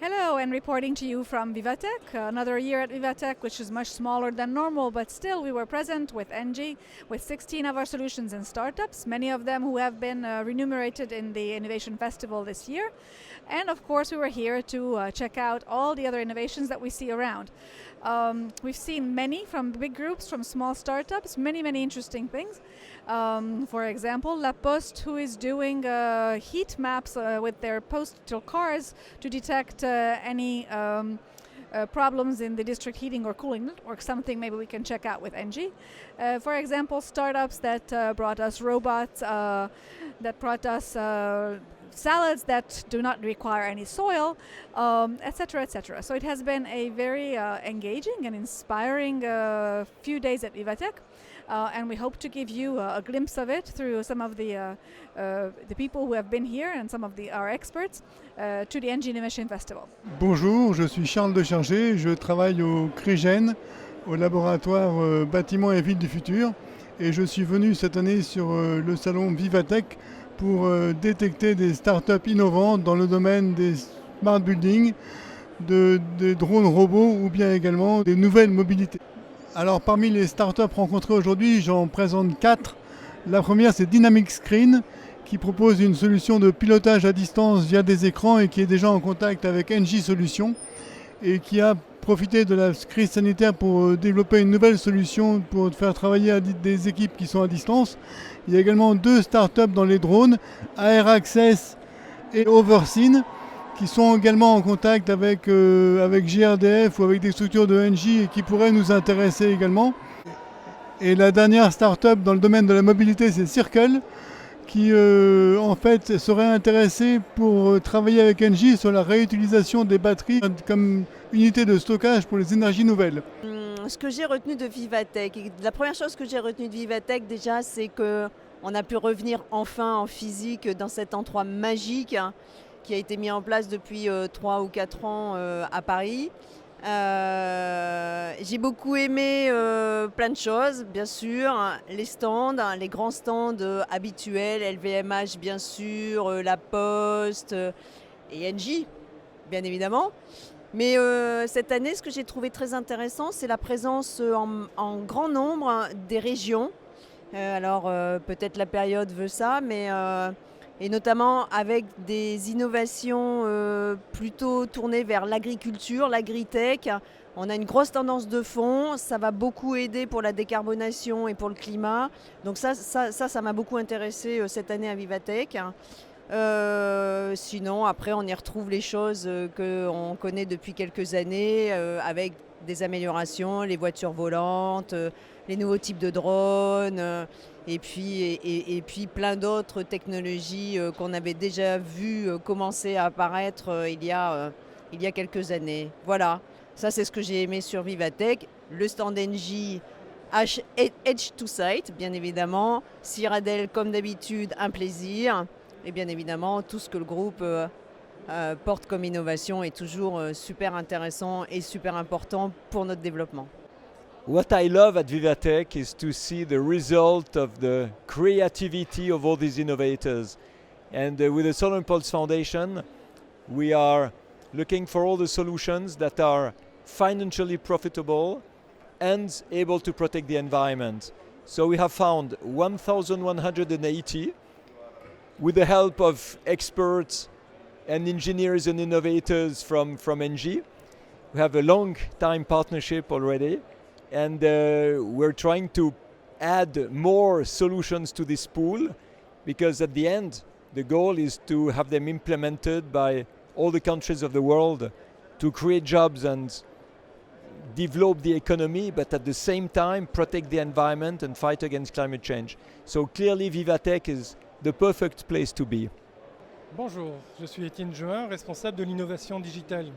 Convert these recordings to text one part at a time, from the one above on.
Hello, and reporting to you from Vivatech. Another year at Vivatech, which is much smaller than normal, but still we were present with ENGIE, with 16 of our solutions and startups, many of them who have been remunerated in the Innovation Festival this year. And of course, we were here to check out all the other innovations that we see around. We've seen many from big groups, from small startups, many interesting things. For example, La Poste, who is doing heat maps with their postal cars to detect any problems in the district heating or cooling network, something maybe we can check out with ENGIE. For example, startups that brought us robots, that brought us salads that do not require any soil, etc., etc. So it has been a very engaging and inspiring few days at Vivatech, and we hope to give you a glimpse of it through some of the people who have been here and some of our experts to the ENGIE Innovation Festival. Bonjour, je suis Charles de Chargé, je travaille au CRIGEN, au laboratoire Bâtiments et Villes du Futur, et je suis venu cette année sur le salon Vivatech pour détecter des startups innovantes dans le domaine des smart buildings, des drones robots ou bien également des nouvelles mobilités. Alors parmi les startups rencontrées aujourd'hui, j'en présente 4. La première, c'est Dynamic Screen, qui propose une solution de pilotage à distance via des écrans et qui est déjà en contact avec ENGIE Solutions et qui a profité de la crise sanitaire pour développer une nouvelle solution pour faire travailler des équipes qui sont à distance. Il y a également 2 startups dans les drones, Air Access et Overseen, qui sont également en contact avec GRDF ou avec des structures de ENGIE et qui pourraient nous intéresser également. Et la dernière startup dans le domaine de la mobilité, c'est Circle, qui en fait serait intéressé pour travailler avec ENGIE sur la réutilisation des batteries comme unité de stockage pour les énergies nouvelles. Ce que j'ai retenu de Vivatech, la première chose que j'ai retenue de Vivatech déjà, c'est qu'on a pu revenir enfin en physique dans cet endroit magique qui a été mis en place depuis 3 ou 4 ans à Paris. J'ai beaucoup aimé plein de choses, bien sûr, les stands, les grands stands habituels, LVMH bien sûr, La Poste et ENGIE, bien évidemment. Mais cette année, ce que j'ai trouvé très intéressant, c'est la présence en grand nombre des régions. Alors peut-être la période veut ça, mais et notamment avec des innovations plutôt tournées vers l'agriculture, l'agritech. On a une grosse tendance de fond, ça va beaucoup aider pour la décarbonation et pour le climat. Donc ça m'a beaucoup intéressé cette année à Vivatech. Sinon, après, on y retrouve les choses qu'on connaît depuis quelques années avec des améliorations, les voitures volantes, les nouveaux types de drones et puis plein d'autres technologies qu'on avait déjà vues commencer à apparaître il y a quelques années. Voilà, ça c'est ce que j'ai aimé sur Vivatech. Le stand ENGIE Edge to Site, bien évidemment. Cyradiel, comme d'habitude, un plaisir. Et bien évidemment, tout ce que le groupe porte comme innovation est toujours super intéressant et super important pour notre développement. What I love at Vivatech is to see the result of the creativity of all these innovators. And with the Solar Impulse Foundation, we are looking for all the solutions that are financially profitable and able to protect the environment. So we have found 1,180 with the help of experts and engineers and innovators from ENGIE. We have a long time partnership already, and we're trying to add more solutions to this pool, because at the end the goal is to have them implemented by all the countries of the world to create jobs and develop the economy, but at the same time protect the environment and fight against climate change. So clearly Vivatech is the perfect place to be. Bonjour, je suis Étienne Juin, responsable de l'innovation digitale.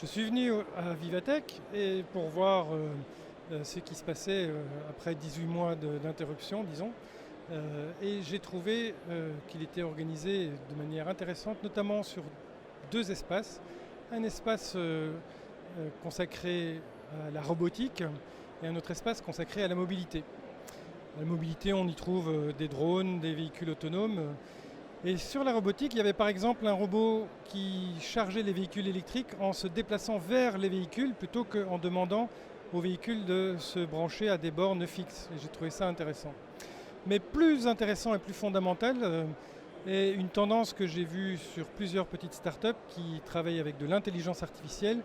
Je suis venu à Vivatech et pour voir ce qui se passait après 18 mois d'interruption, disons. Et j'ai trouvé qu'il était organisé de manière intéressante, notamment sur 2 espaces. Un espace consacré à la robotique et un autre espace consacré à la mobilité. La mobilité, on y trouve des drones, des véhicules autonomes Et sur la robotique, il y avait par exemple un robot qui chargeait les véhicules électriques en se déplaçant vers les véhicules plutôt qu'en demandant aux véhicules de se brancher à des bornes fixes. Et j'ai trouvé ça intéressant. Mais plus intéressant et plus fondamental est une tendance que j'ai vue sur plusieurs petites startups qui travaillent avec de l'intelligence artificielle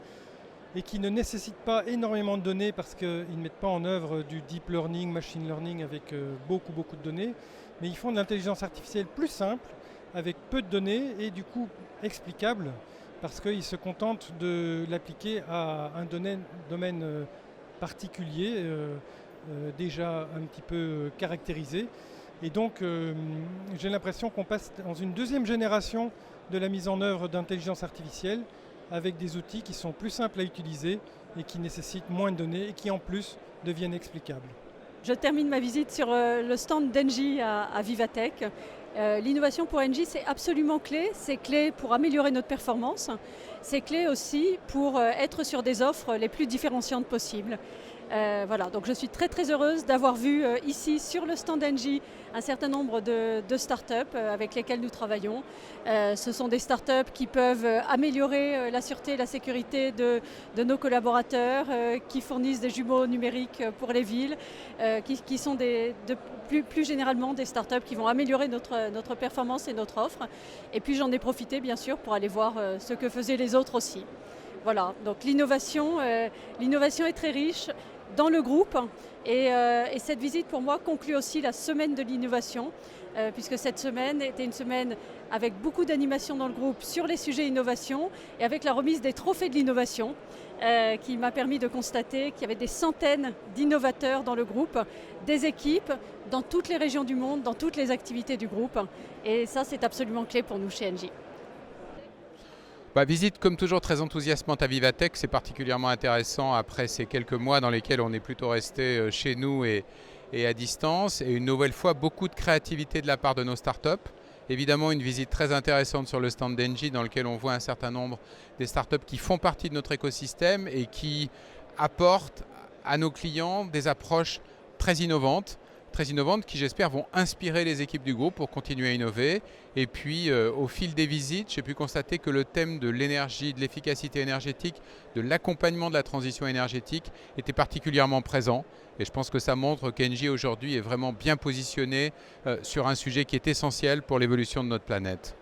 et qui ne nécessitent pas énormément de données parce qu'ils ne mettent pas en œuvre du deep learning, machine learning avec beaucoup de données, mais ils font de l'intelligence artificielle plus simple, avec peu de données et du coup explicable, parce qu'ils se contentent de l'appliquer à un domaine particulier, déjà un petit peu caractérisé. Et donc j'ai l'impression qu'on passe dans une deuxième génération de la mise en œuvre d'intelligence artificielle, avec des outils qui sont plus simples à utiliser et qui nécessitent moins de données et qui en plus deviennent explicables. Je termine ma visite sur le stand d'Engie à Vivatech. L'innovation pour Engie, c'est absolument clé. C'est clé pour améliorer notre performance. C'est clé aussi pour être sur des offres les plus différenciantes possibles. Voilà, donc je suis très heureuse d'avoir vu ici sur le stand Engie un certain nombre de startups avec lesquelles nous travaillons. Ce sont des startups qui peuvent améliorer la sûreté et la sécurité de nos collaborateurs, qui fournissent des jumeaux numériques pour les villes, qui sont plus généralement des startups qui vont améliorer notre performance et notre offre. Et puis j'en ai profité bien sûr pour aller voir ce que faisaient les autres aussi. Voilà, donc l'innovation est très riche dans le groupe et cette visite pour moi conclut aussi la semaine de l'innovation puisque cette semaine était une semaine avec beaucoup d'animation dans le groupe sur les sujets innovation et avec la remise des trophées de l'innovation qui m'a permis de constater qu'il y avait des centaines d'innovateurs dans le groupe, des équipes dans toutes les régions du monde, dans toutes les activités du groupe et ça c'est absolument clé pour nous chez Engie. Visite comme toujours très enthousiasmante à Vivatech, c'est particulièrement intéressant après ces quelques mois dans lesquels on est plutôt resté chez nous et à distance. Et une nouvelle fois, beaucoup de créativité de la part de nos startups. Évidemment, une visite très intéressante sur le stand d'Engie dans lequel on voit un certain nombre des startups qui font partie de notre écosystème et qui apportent à nos clients des approches très innovantes qui j'espère vont inspirer les équipes du groupe pour continuer à innover. Et puis au fil des visites, j'ai pu constater que le thème de l'énergie, de l'efficacité énergétique, de l'accompagnement de la transition énergétique était particulièrement présent. Et je pense que ça montre qu'Engie aujourd'hui est vraiment bien positionné sur un sujet qui est essentiel pour l'évolution de notre planète.